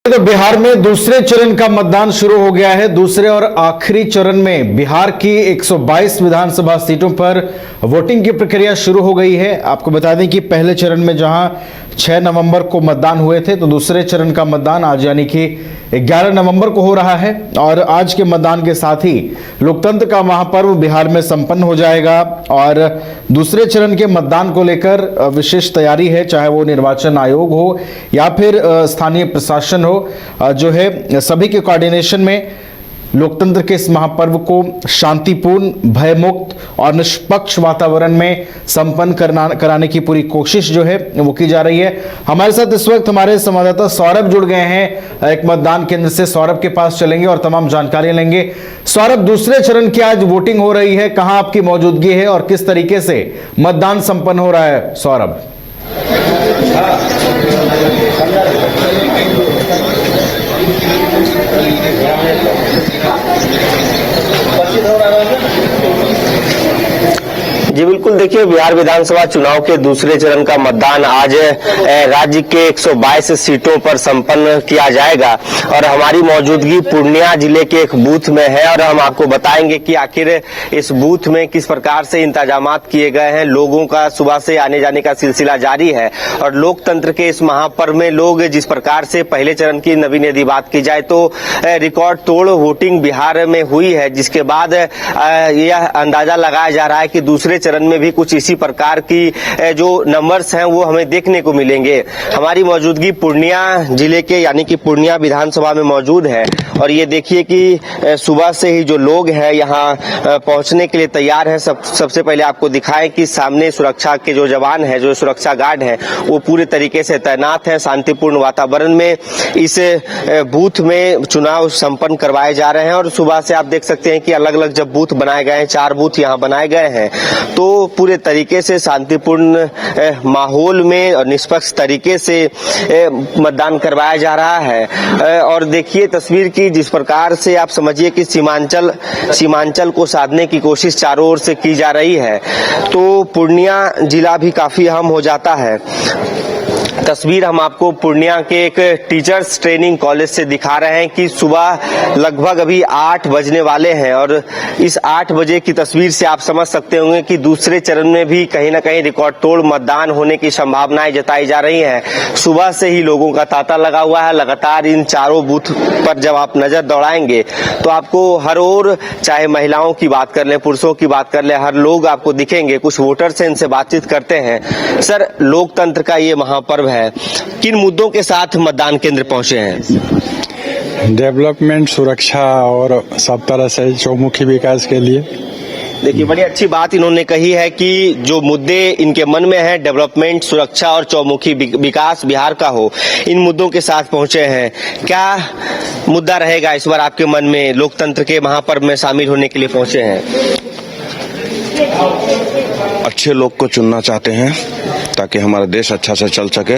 तो बिहार में दूसरे चरण का मतदान शुरू हो गया है। दूसरे और आखिरी चरण में बिहार की 122 विधानसभा सीटों पर वोटिंग की प्रक्रिया शुरू हो गई है। आपको बता दें कि पहले चरण में जहां 6 नवंबर को मतदान हुए थे, तो दूसरे चरण का मतदान आज यानी कि 11 नवंबर को हो रहा है। और आज के मतदान के साथ ही लोकतंत्र का महापर्व बिहार में संपन्न हो जाएगा। और दूसरे चरण के मतदान को लेकर विशेष तैयारी है, चाहे वो निर्वाचन आयोग हो या फिर स्थानीय प्रशासन हो, जो है सभी के कोऑर्डिनेशन में लोकतंत्र के इस महापर्व को शांतिपूर्ण, भयमुक्त और निष्पक्ष वातावरण में संपन्न कराने की पूरी कोशिश जो है वो की जा रही है। हमारे साथ इस वक्त हमारे संवाददाता सौरभ जुड़ गए हैं एक मतदान केंद्र से। सौरभ के पास चलेंगे और तमाम जानकारी लेंगे। सौरभ, दूसरे चरण की आज वोटिंग हो रही है, कहां आपकी मौजूदगी है और किस तरीके से मतदान संपन्न हो रहा है? सौरभ, जी बिल्कुल, देखिए बिहार विधानसभा चुनाव के दूसरे चरण का मतदान आज राज्य के 122 सीटों पर संपन्न किया जाएगा और हमारी मौजूदगी पूर्णिया जिले के एक बूथ में है और हम आपको बताएंगे कि आखिर इस बूथ में किस प्रकार से इंतजामात किए गए हैं। लोगों का सुबह से आने जाने का सिलसिला जारी है और लोकतंत्र के इस महापर्व में लोग जिस प्रकार से पहले चरण की नवीन यदि बात की जाए तो रिकॉर्ड तोड़ वोटिंग बिहार में हुई है, जिसके बाद यह अंदाजा लगाया जा रहा है कि दूसरे चरण में भी कुछ इसी प्रकार की जो नंबर्स हैं वो हमें देखने को मिलेंगे। हमारी मौजूदगी पूर्णिया जिले के यानी कि पूर्णिया विधानसभा में मौजूद है और ये देखिए कि सुबह से ही जो लोग हैं यहाँ पहुंचने के लिए तैयार हैं। सबसे पहले आपको दिखाएं कि सामने सुरक्षा के जो जवान हैं, जो सुरक्षा गार्ड हैं, वो पूरे तरीके से तैनात हैं। शांतिपूर्ण वातावरण में इस बूथ में चुनाव संपन्न करवाए जा रहे हैं और सुबह से आप देख सकते हैं कि अलग अलग जब बूथ बनाए गए हैं, 4 बूथ यहाँ बनाए गए हैं, तो पूरे तरीके से शांतिपूर्ण माहौल में और निष्पक्ष तरीके से मतदान करवाया जा रहा है। और देखिए तस्वीर की जिस प्रकार से आप समझिए कि सीमांचल को साधने की कोशिश चारों ओर से की जा रही है, तो पूर्णिया जिला भी काफी अहम हो जाता है। तस्वीर हम आपको पूर्णिया के एक टीचर्स ट्रेनिंग कॉलेज से दिखा रहे हैं कि सुबह लगभग अभी 8 बजने वाले हैं और इस 8 बजे की तस्वीर से आप समझ सकते होंगे कि दूसरे चरण में भी कहीं ना कहीं रिकॉर्ड तोड़ मतदान होने की संभावनाएं जताई जा रही हैं। सुबह से ही लोगों का तांता लगा हुआ है। लगातार इन चारों बूथ पर जब आप नजर दौड़ाएंगे तो आपको हर ओर, चाहे महिलाओं की बात कर लें, पुरुषों की बात कर लें, हर लोग आपको दिखेंगे। कुछ वोटर से इनसे बातचीत करते हैं। सर, लोकतंत्र का ये महापर्व है, किन मुद्दों के साथ मतदान केंद्र पहुंचे हैं? डेवलपमेंट, सुरक्षा और सब तरह से चौमुखी विकास के लिए। देखिए बड़ी अच्छी बात इन्होंने कही है कि जो मुद्दे इनके मन में हैं, डेवलपमेंट, सुरक्षा और चौमुखी विकास बिहार का हो, इन मुद्दों के साथ पहुंचे हैं। क्या मुद्दा रहेगा इस बार आपके मन में? लोकतंत्र के महापर्व में शामिल होने के लिए पहुंचे हैं। अच्छे लोग को चुनना चाहते हैं ताकि हमारा देश अच्छा से चल सके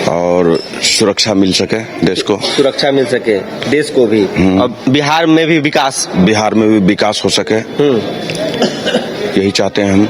और सुरक्षा मिल सके, देश को सुरक्षा मिल सके, देश को भी, और बिहार में भी विकास हो सके, यही चाहते हैं हम।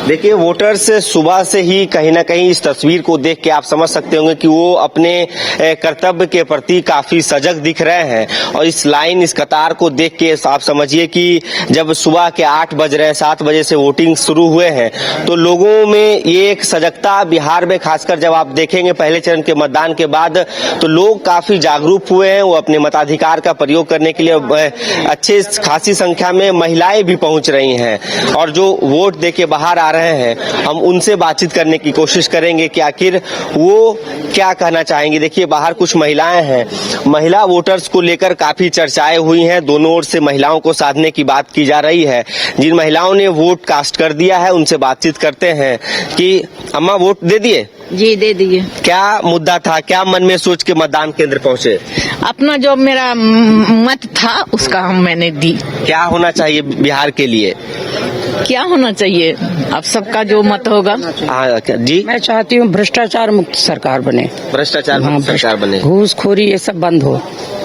देखिए वोटर्स सुबह से ही कहीं ना कहीं इस तस्वीर को देख के आप समझ सकते होंगे कि वो अपने कर्तव्य के प्रति काफी सजग दिख रहे हैं। और इस लाइन, इस कतार को देख के आप समझिए कि जब सुबह के 8 बज रहे हैं, 7 बजे से वोटिंग शुरू हुए हैं, तो लोगों में ये एक सजगता बिहार में, खासकर जब आप देखेंगे पहले चरण के मतदान के बाद, तो लोग काफी जागरूक हुए हैं। वो अपने मताधिकार का प्रयोग करने के लिए अच्छे खासी संख्या में महिलाएं भी पहुंच रही हैं और जो वोट दे के बाहर आ रहे हैं, हम उनसे बातचीत करने की कोशिश करेंगे कि आखिर वो क्या कहना चाहेंगे। देखिए बाहर कुछ महिलाएं हैं, महिला वोटर्स को लेकर काफी चर्चाएं हुई हैं। दोनों ओर से महिलाओं को साधने की बात की जा रही है। जिन महिलाओं ने वोट कास्ट कर दिया है उनसे बातचीत करते हैं कि अम्मा वोट दे दिए? जी दे दिए। क्या मुद्दा था, क्या मन में सोच के मतदान केंद्र पहुंचे? अपना जो मेरा मत था उसका मैंने दी। क्या होना चाहिए बिहार के लिए? क्या होना चाहिए? अब सबका जो मत होगा। जी, मैं चाहती हूँ भ्रष्टाचार मुक्त सरकार बने। भ्रष्टाचार मुक्त सरकार बने, घूसखोरी ये सब बंद हो,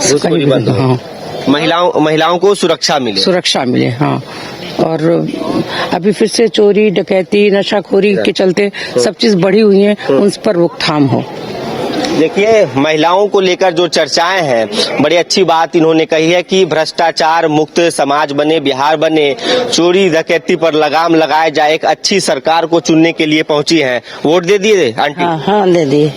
घूसखोरी बंद हो। हाँ, महिलाओं को सुरक्षा मिले। हाँ। और अभी फिर से चोरी, डकैती, नशाखोरी के चलते सब चीज बढ़ी हुई है, उन पर रोकथाम हो। देखिए, महिलाओं को लेकर जो चर्चाएं हैं, बड़ी अच्छी बात इन्होंने कही है कि भ्रष्टाचार मुक्त समाज बने, बिहार बने, चोरी डकैती पर लगाम लगाए जाए, एक अच्छी सरकार को चुनने के लिए पहुंची हैं। वोट दे दिए आंटी? हाँ दे दिए।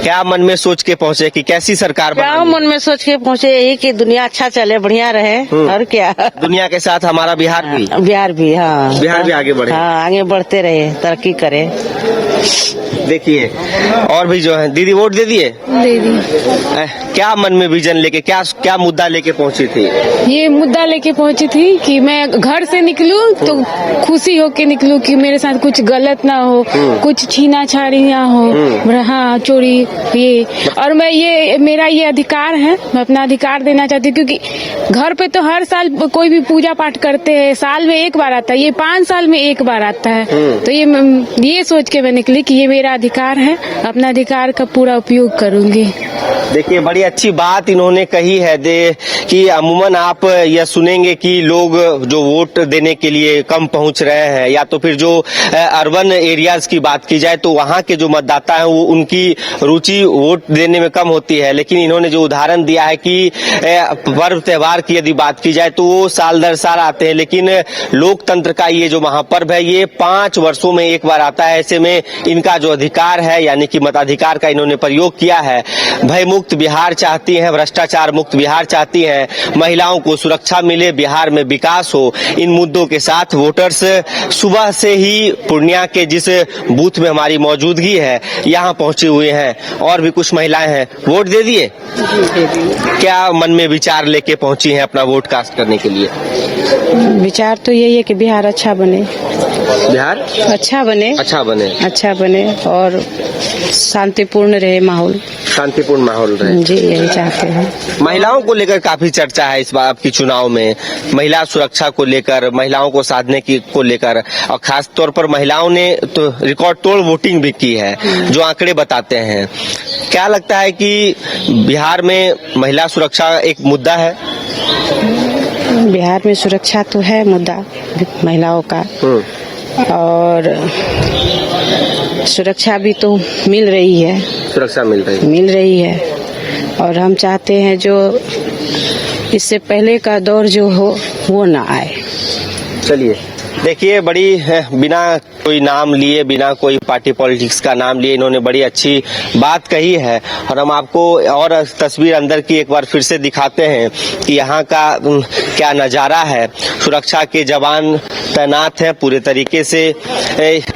क्या मन में सोच के पहुंचे कि कैसी सरकार क्या बनानी? मन में सोच के पहुँचे यही कि दुनिया अच्छा चले, बढ़िया रहे और क्या। दुनिया के साथ हमारा बिहार भी बिहार भी, हाँ बिहार भी आगे बढ़े। हाँ आगे बढ़ते रहे, तरक्की करे। देखिए, और भी जो है, दीदी वोट दे दिए? दे दी। क्या मन में विजन लेके, क्या मुद्दा लेके पहुंची थी? ये मुद्दा लेके पहुंची थी कि मैं घर से निकलूं तो खुशी होके निकलूं कि मेरे साथ कुछ गलत ना हो, कुछ छीना छाड़ी ना हो, हाँ चोरी ये। और मैं ये मेरा ये अधिकार है, मैं अपना अधिकार देना चाहती हूँ क्योंकि घर पे तो हर साल कोई भी पूजा पाठ करते हैं, साल में एक बार आता है, ये 5 साल में एक बार आता है। तो ये सोच के मैं निकली कि ये मेरा अधिकार है, अपना अधिकार का पूरा उपयोग करूंगी। देखिए, बड़ी अच्छी बात इन्होंने कही है कि अमूमन आप यह सुनेंगे कि लोग जो वोट देने के लिए कम पहुंच रहे हैं, या तो फिर जो अर्बन एरियाज की बात की जाए तो वहां के जो मतदाता हैं वो उनकी रुचि वोट देने में कम होती है। लेकिन इन्होंने जो उदाहरण दिया है कि पर्व त्योहार की यदि बात की जाए तो वो साल दर साल आते हैं, लेकिन लोकतंत्र का ये जो महापर्व है ये 5 वर्षों में एक बार आता है। ऐसे में इनका जो अधिकार है यानी कि मताधिकार का इन्होंने प्रयोग किया है। भय मुक्त बिहार चाहती हैं, भ्रष्टाचार मुक्त बिहार चाहती हैं, महिलाओं को सुरक्षा मिले, बिहार में विकास हो। इन मुद्दों के साथ वोटर्स सुबह से ही पूर्णिया के जिस बूथ में हमारी मौजूदगी है यहाँ पहुंचे हुए हैं। और भी कुछ महिलाएं हैं। वोट दे दिए? क्या मन में विचार लेके पहुंची हैं अपना वोट कास्ट करने के लिए? विचार तो यही है कि बिहार अच्छा बने, बिहार अच्छा बने, अच्छा बने और शांतिपूर्ण रहे माहौल। शांतिपूर्ण माहौल रहे। जी यही चाहते हैं। महिलाओं को लेकर काफी चर्चा है इस बार की चुनाव में, महिला सुरक्षा को लेकर, महिलाओं को साधने की को लेकर, और खास तौर पर महिलाओं ने तो रिकॉर्ड तोड़ वोटिंग भी की है, जो आंकड़े बताते हैं। क्या लगता है कि बिहार में महिला सुरक्षा एक मुद्दा है? बिहार में सुरक्षा तो है मुद्दा महिलाओं का, और सुरक्षा भी तो मिल रही है। सुरक्षा मिल रही है। और हम चाहते हैं जो इससे पहले का दौर जो हो वो ना आए। चलिए, देखिए, बड़ी बिना कोई नाम लिए, बिना कोई पार्टी पॉलिटिक्स का नाम लिए इन्होंने बड़ी अच्छी बात कही है। और हम आपको और तस्वीर अंदर की एक बार फिर से दिखाते हैं कि यहाँ का क्या नजारा है। सुरक्षा के जवान तैनात हैं पूरे तरीके से।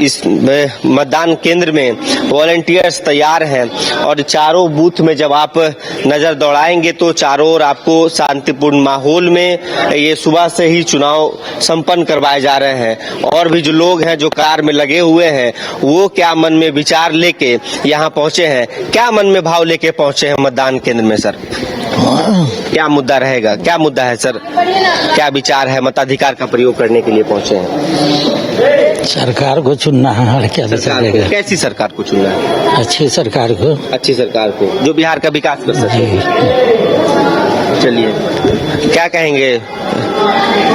इस मतदान केंद्र में वॉलंटियर्स तैयार हैं और चारों बूथ में जब आप नजर दौड़ाएंगे तो चारों ओर आपको शांतिपूर्ण माहौल में ये सुबह से ही चुनाव संपन्न करवाए जा रहे हैं। और भी जो लोग हैं जो कार में लगे हुए हैं वो क्या मन में विचार लेके यहाँ पहुंचे हैं, क्या मन में भाव लेके पहुंचे हैं मतदान केंद्र में? सर, क्या मुद्दा रहेगा? क्या मुद्दा है सर? क्या विचार है? मताधिकार का प्रयोग करने के लिए पहुंचे हैं। सरकार को चुनना है और क्या सरकार, कैसी सरकार को चुनना है? अच्छी सरकार को, अच्छी सरकार को जो बिहार का विकास कर सके। चलिए, क्या कहेंगे,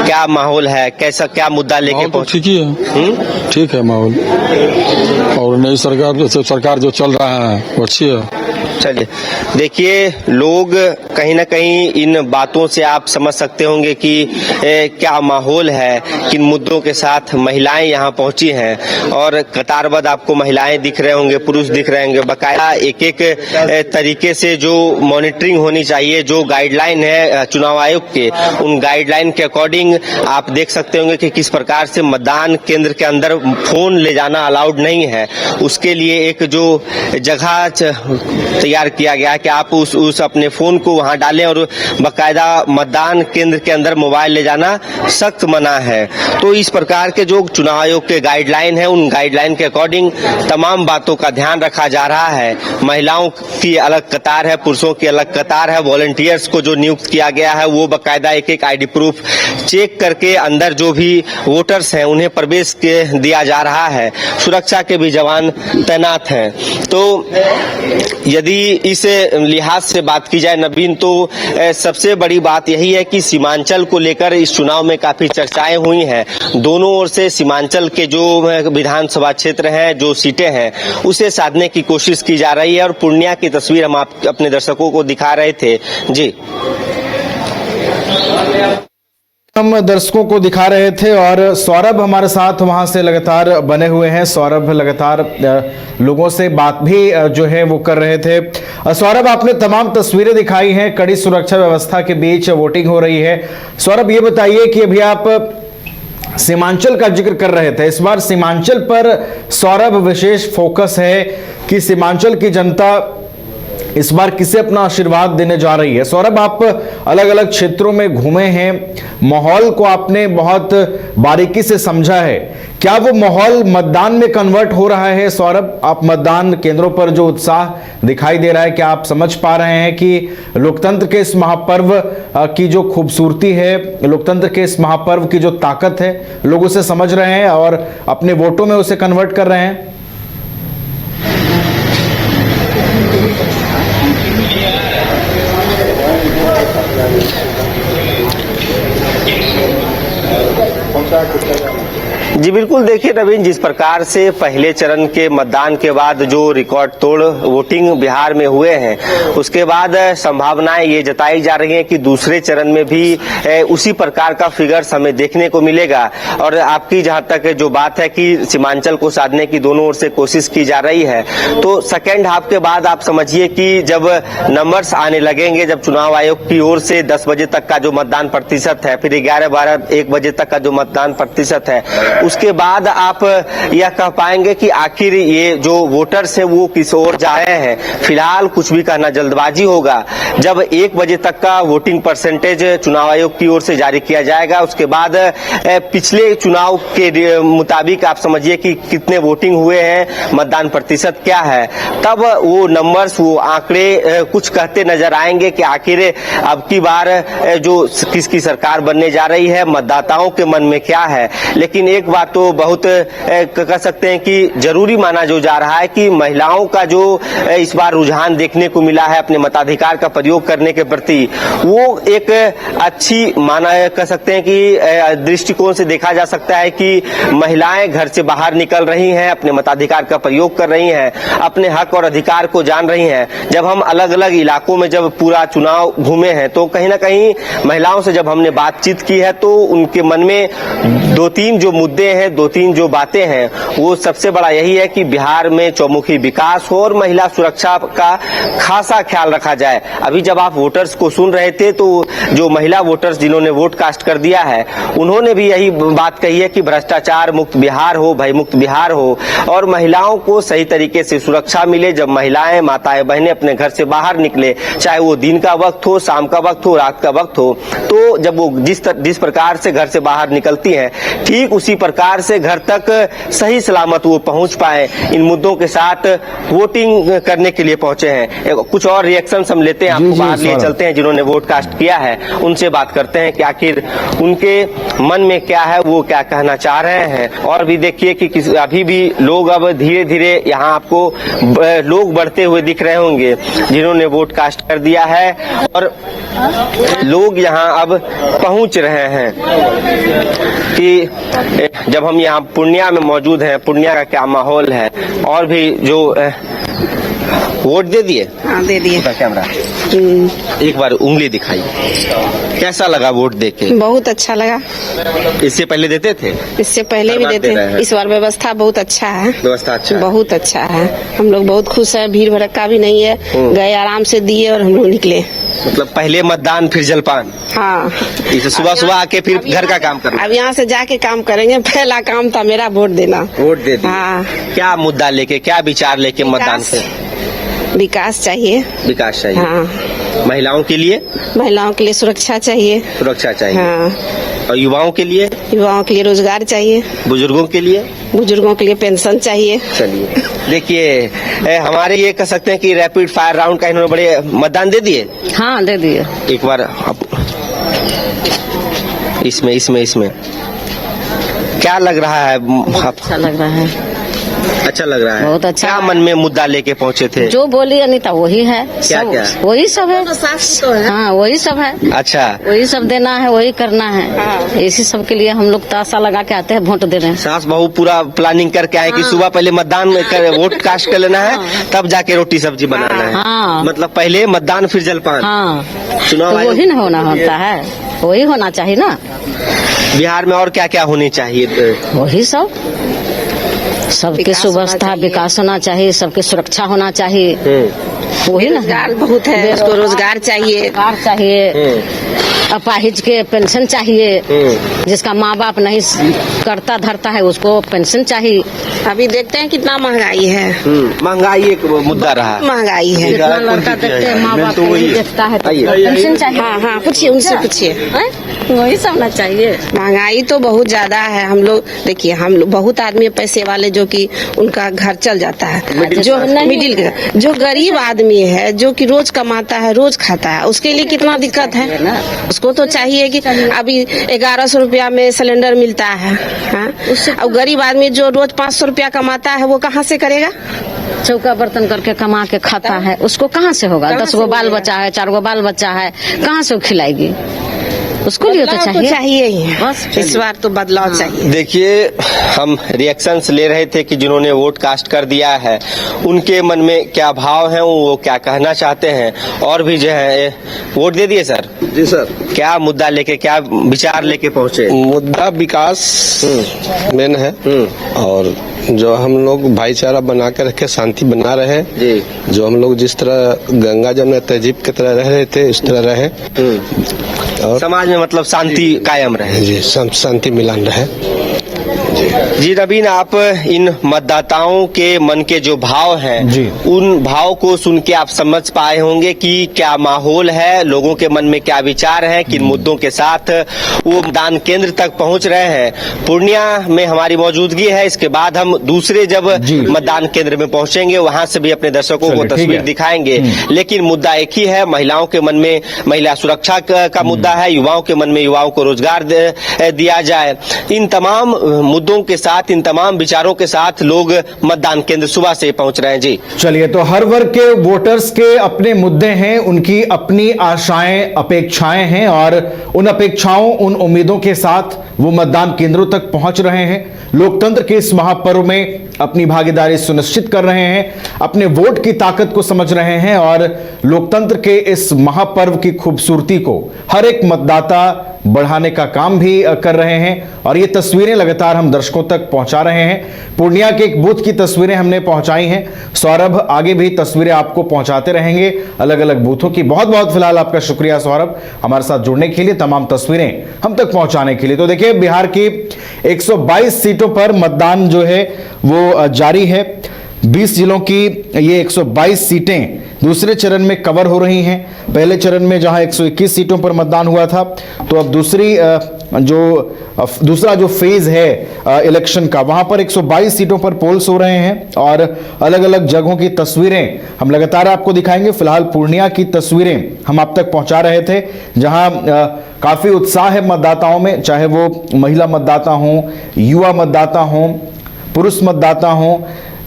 क्या माहौल है, कैसा क्या मुद्दा लेके पहुंचे? ठीक ही है, ठीक है माहौल। और नई सरकार जो चल रहा है वो अच्छी है। चलिए, देखिए, लोग कहीं ना कहीं इन बातों से आप समझ सकते होंगे कि क्या माहौल है, किन मुद्दों के साथ महिलाएं यहाँ पहुंची हैं। और कतारबद्ध आपको महिलाएं दिख रहे होंगे, पुरुष दिख रहे होंगे। बकायदा एक एक तरीके से जो मॉनिटरिंग होनी चाहिए, जो गाइडलाइन है चुनाव आयोग के, उन गाइडलाइन के अकॉर्डिंग आप देख सकते होंगे कि किस प्रकार से मतदान केंद्र के अंदर फोन ले जाना अलाउड नहीं है। उसके लिए एक जो जगह तैयार किया गया है कि आप उस अपने फोन को वहां डालें, और बकायदा मतदान केंद्र के अंदर मोबाइल ले जाना सख्त मना है। तो इस प्रकार के जो चुनाव आयोग के गाइडलाइन है, उन गाइडलाइन के अकॉर्डिंग तमाम बातों का ध्यान रखा जा रहा है। महिलाओं की अलग कतार है, पुरुषों की अलग कतार है। वॉलंटियर्स को जो नियुक्त किया गया गया है, वो बकायदा एक एक आईडी प्रूफ चेक करके अंदर जो भी वोटर्स हैं उन्हें प्रवेश के दिया जा रहा है। सुरक्षा के भी जवान तैनात हैं। तो यदि इस लिहाज से बात की जाए नवीन, तो सबसे बड़ी बात यही है कि सीमांचल को लेकर इस चुनाव में काफी चर्चाएं हुई हैं। दोनों ओर से सीमांचल के जो विधानसभा क्षेत्र हैं, जो सीटें हैं, उसे साधने की कोशिश की जा रही है और पूर्णिया की तस्वीर हम अपने दर्शकों को दिखा रहे थे। जी, हम दर्शकों को दिखा रहे थे और सौरभ हमारे साथ वहां से लगातार बने हुए हैं। सौरभ लगातार लोगों से बात भी जो है वो कर रहे थे। सौरभ, आपने तमाम तस्वीरें दिखाई हैं, कड़ी सुरक्षा व्यवस्था के बीच वोटिंग हो रही है। सौरभ, ये बताइए कि अभी आप सीमांचल का जिक्र कर रहे थे, इस बार सीमांचल पर सौरभ विशेष फोकस है कि सीमांचल की जनता इस बार किसे अपना आशीर्वाद देने जा रही है। सौरभ, आप अलग अलग क्षेत्रों में घूमे हैं, माहौल को आपने बहुत बारीकी से समझा है, क्या वो माहौल मतदान में कन्वर्ट हो रहा है? सौरभ, आप मतदान केंद्रों पर जो उत्साह दिखाई दे रहा है, क्या आप समझ पा रहे हैं कि लोकतंत्र के इस महापर्व की जो खूबसूरती है, लोकतंत्र के इस महापर्व की जो ताकत है, लोग उसे समझ रहे हैं और अपने वोटों में उसे कन्वर्ट कर रहे हैं? जी बिल्कुल, देखिए नवीन, जिस प्रकार से पहले चरण के मतदान के बाद जो रिकॉर्ड तोड़ वोटिंग बिहार में हुए हैं, उसके बाद संभावनाएं ये जताई जा रही हैं कि दूसरे चरण में भी उसी प्रकार का फिगर्स हमें देखने को मिलेगा। और आपकी जहां तक जो बात है कि सीमांचल को साधने की दोनों ओर से कोशिश की जा रही है, तो सेकेंड हाफ के बाद आप समझिए कि जब नंबर्स आने लगेंगे, जब चुनाव आयोग की ओर से 10 बजे तक का जो मतदान प्रतिशत है, फिर 11, 12, 1 बजे तक का जो मतदान प्रतिशत है, उसके बाद आप यह कह पाएंगे कि आखिर ये जो वोटर्स हैं वो किस ओर जा रहे हैं। फिलहाल कुछ भी कहना जल्दबाजी होगा। जब 1 बजे तक का वोटिंग परसेंटेज चुनाव आयोग की ओर से जारी किया जाएगा, उसके बाद पिछले चुनाव के मुताबिक आप समझिए कि कितने वोटिंग हुए हैं, मतदान प्रतिशत क्या है, तब वो नंबर्स, वो आंकड़े कुछ कहते नजर आएंगे कि आखिर अब की बार जो किसकी सरकार बनने जा रही है, मतदाताओं के मन में क्या है। लेकिन एक बात तो बहुत कह सकते हैं कि जरूरी माना जो जा रहा है कि महिलाओं का जो इस बार रुझान देखने को मिला है अपने मताधिकार का प्रयोग करने के प्रति, वो एक अच्छी माना कह सकते हैं कि दृष्टिकोण से देखा जा सकता है कि महिलाएं घर से बाहर निकल रही हैं, अपने मताधिकार का प्रयोग कर रही हैं, अपने हक और अधिकार को जान रही हैं। जब हम अलग अलग इलाकों में जब पूरा चुनाव घूमे हैं, तो कहीं ना कहीं महिलाओं से जब हमने बातचीत की है, तो उनके मन में 2-3 जो मुद्दे हैं, 2-3 जो बातें हैं, वो सबसे बड़ा यही है कि बिहार में चौमुखी विकास हो और महिला सुरक्षा का खासा ख्याल रखा जाए। अभी जब आप वोटर्स को सुन रहे थे, तो जो महिला वोटर्स जिन्होंने वोट कास्ट कर दिया है, उन्होंने भी यही बात कही है कि भ्रष्टाचार मुक्त बिहार हो, भय मुक्त बिहार हो और महिलाओं को सही तरीके से सुरक्षा मिले। जब महिलाएं, माताएं, बहनें अपने घर से बाहर निकले, चाहे वो दिन का वक्त हो, शाम का वक्त हो, रात का वक्त हो, तो जब वो जिस प्रकार से घर से बाहर निकलती हैं, ठीक उसी प्रकार से घर तक सही सलामत वो पहुंच पाए। इन मुद्दों के साथ वोटिंग करने के लिए पहुंचे हैं। कुछ और रिएक्शन हम लेते हैं, आपको बाहर लिए चलते हैं जिन्होंने वोट कास्ट किया है, उनसे बात करते हैं कि आखिर उनके मन में क्या है, वो क्या कहना चाह रहे हैं। और भी देखिए कि अभी भी लोग अब धीरे धीरे यहाँ आपको लोग बढ़ते हुए दिख रहे होंगे जिन्होंने वोट कास्ट कर दिया है और लोग यहाँ अब पहुंच रहे हैं। कि जब हम यहाँ पूर्णिया में मौजूद हैं, पूर्णिया का क्या माहौल है, और भी जो वोट दे दिए? हाँ, दे दिए। कैमरा एक बार उंगली दिखाई, कैसा लगा वोट देके? बहुत अच्छा लगा। इससे पहले देते थे? इससे पहले भी देते हैं। इस बार व्यवस्था बहुत अच्छा है। व्यवस्था अच्छा है? बहुत अच्छा है। हम लोग बहुत खुश हैं, भीड़ भड़का भी नहीं है, गए आराम से दिए और हम लोग निकले। मतलब पहले मतदान फिर जलपान? हाँ, इसे सुबह आके फिर घर का काम करना? अब यहाँ से जाके काम करेंगे। पहला काम था मेरा वोट देना। वोट दे दिया। हाँ। क्या मुद्दा लेके, क्या विचार लेके मतदान से? विकास चाहिए। विकास चाहिए। हाँ। महिलाओं के लिए? महिलाओं के लिए सुरक्षा चाहिए। सुरक्षा चाहिए। हाँ। और युवाओं के लिए? युवाओं के लिए रोजगार चाहिए। बुजुर्गों के लिए? बुजुर्गों के लिए पेंशन चाहिए। चलिए, देखिए हमारे ये कह सकते हैं कि रैपिड फायर राउंड का इन्होंने बड़े मतदान दे दिए। हाँ, दे दिए। एक बार आप इसमें क्या लग रहा है अच्छा लग रहा है, अच्छा लग रहा है, बहुत अच्छा क्या है। मन में मुद्दा लेके पहुंचे थे? जो बोली अनिता वही है, क्या सब क्या? वही सब है, हाँ वही सब है, अच्छा, वही सब देना है, वही करना है। इसी सब के लिए हम लोग तो आशा लगा के आते हैं, वोट दे रहे हैं। सास बहू पूरा प्लानिंग करके आए कि सुबह पहले मतदान कर वोट कास्ट कर लेना है, तब जाके रोटी सब्जी बनाना है। हाँ। मतलब पहले मतदान फिर जलपान। हाँ, चुनाव तो आयोग- वही ना होता है, वही होना चाहिए ना, बिहार में और क्या क्या होनी चाहिए? वही सब, सबके सुव्यवस्था विकास होना चाहिए, सबके सुरक्षा होना चाहिए, वही ना। रोजगार बहुत है, उसको रोजगार चाहिए, रोजगार चाहिए, अपाहिज के पेंशन चाहिए, जिसका माँ बाप नहीं करता धरता है उसको पेंशन चाहिए। अभी देखते हैं कितना महंगाई है, महंगाई एक मुद्दा रहा। महंगाई है। जितना लड़का देखते हैं माँ बाप तो वही नहीं देखता है तो आइए। पेंशन चाहिए। हाँ हाँ, पूछिए उनसे पूछिए। हैं? वही सब ना चाहिए। महंगाई तो बहुत ज्यादा है। हम लोग देखिए, हम लोग बहुत आदमी पैसे वाले जो कि उनका घर चल जाता है, जो मिडिल का, जो गरीब आदमी है जो कि रोज कमाता है रोज खाता है, उसके लिए कितना दिक्कत है। उसको तो चाहिए कि अभी 1100 रुपया में सिलेंडर मिलता है, हाँ? अब गरीब आदमी जो रोज 500 रुपया कमाता है वो कहाँ से करेगा? चौका बर्तन करके कमा के खाता है, उसको कहाँ से होगा? 10 गो बाल बच्चा है, 4 गो बाल बच्चा है, कहाँ से वो खिलाएगी? उसको लिए तो बदलाव चाहिए, चाहिए ही है। बस इस बार तो बदलाव चाहिए। देखिए, हम रिएक्शंस ले रहे थे कि जिन्होंने वोट कास्ट कर दिया है उनके मन में क्या भाव है, वो क्या कहना चाहते हैं। और भी जो है, वोट दे दिए सर? जी सर। क्या मुद्दा लेके, क्या विचार लेके पहुंचे? मुद्दा विकास मेन है, और जो हम लोग भाईचारा बना के रखे, शांति बना रहे, जी, जो हम लोग जिस तरह गंगा जमुना तहजीब की तरह रह रहे थे इस तरह रहे, और समाज में मतलब शांति कायम रहे। जी शांति मिलान रहे। जी नवीन, आप इन मतदाताओं के मन के जो भाव हैं, जी, उन भाव को सुन के आप समझ पाए होंगे कि क्या माहौल है, लोगों के मन में क्या विचार है, किन मुद्दों के साथ वो मतदान केंद्र तक पहुंच रहे हैं। पूर्णिया में हमारी मौजूदगी है, इसके बाद हम दूसरे जब मतदान केंद्र में पहुंचेंगे वहां से भी अपने दर्शकों को तस्वीर दिखाएंगे। लेकिन मुद्दा एक ही है, महिलाओं के मन में महिला सुरक्षा का मुद्दा है, युवाओं के मन में युवाओं को रोजगार दिया जाए। इन तमाम मुद्दों के साथ, इन तमाम विचारों के साथ लोग मतदान केंद्र सुबह से पहुंच रहे हैं। जी चलिए, तो हर वर्ग के वोटर्स के अपने मुद्दे हैं, उनकी अपनी आशाएं अपेक्षाएं हैं, और उन अपेक्षाओं उन उम्मीदों के साथ वो मतदान केंद्रों तक पहुंच रहे हैं। लोकतंत्र के इस महापर्व में अपनी भागीदारी सुनिश्चित कर रहे हैं, अपने वोट की ताकत को समझ रहे हैं, और लोकतंत्र के इस महापर्व की खूबसूरती को हर एक मतदाता बढ़ाने का काम भी कर रहे हैं। और ये तस्वीरें लगातार हम दर्शकों तक पहुंचा रहे हैं। पूर्णिया के एक बूथ की तस्वीरें हमने पहुंचाई हैं। सौरभ आगे भी तस्वीरें आपको पहुंचाते रहेंगे अलग अलग बूथों की। बहुत बहुत फिलहाल आपका शुक्रिया सौरभ, हमारे साथ जुड़ने के लिए, तमाम तस्वीरें हम तक पहुंचाने के लिए। तो देखिए, बिहार की 122 सीटों पर मतदान जो है वो जारी है। 20 जिलों की ये 122 सीटें दूसरे चरण में कवर हो रही हैं। पहले चरण में जहां 121 सीटों पर मतदान हुआ था, तो अब दूसरा जो फेज है इलेक्शन का, वहां पर 122 सीटों पर पोल्स हो रहे हैं, और अलग अलग जगहों की तस्वीरें हम लगातार आपको दिखाएंगे। फिलहाल पूर्णिया की तस्वीरें हम आप तक पहुंचा रहे थे, जहां काफी उत्साह है मतदाताओं में, चाहे वो महिला मतदाता हों, युवा मतदाता हों, पुरुष मतदाता हों,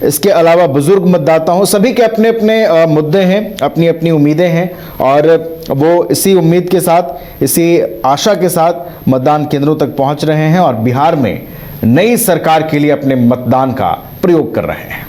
इसके अलावा बुजुर्ग मतदाता हों, सभी के अपने अपने मुद्दे हैं, अपनी अपनी उम्मीदें हैं, और वो इसी उम्मीद के साथ, इसी आशा के साथ मतदान केंद्रों तक पहुंच रहे हैं, और बिहार में नई सरकार के लिए अपने मतदान का प्रयोग कर रहे हैं।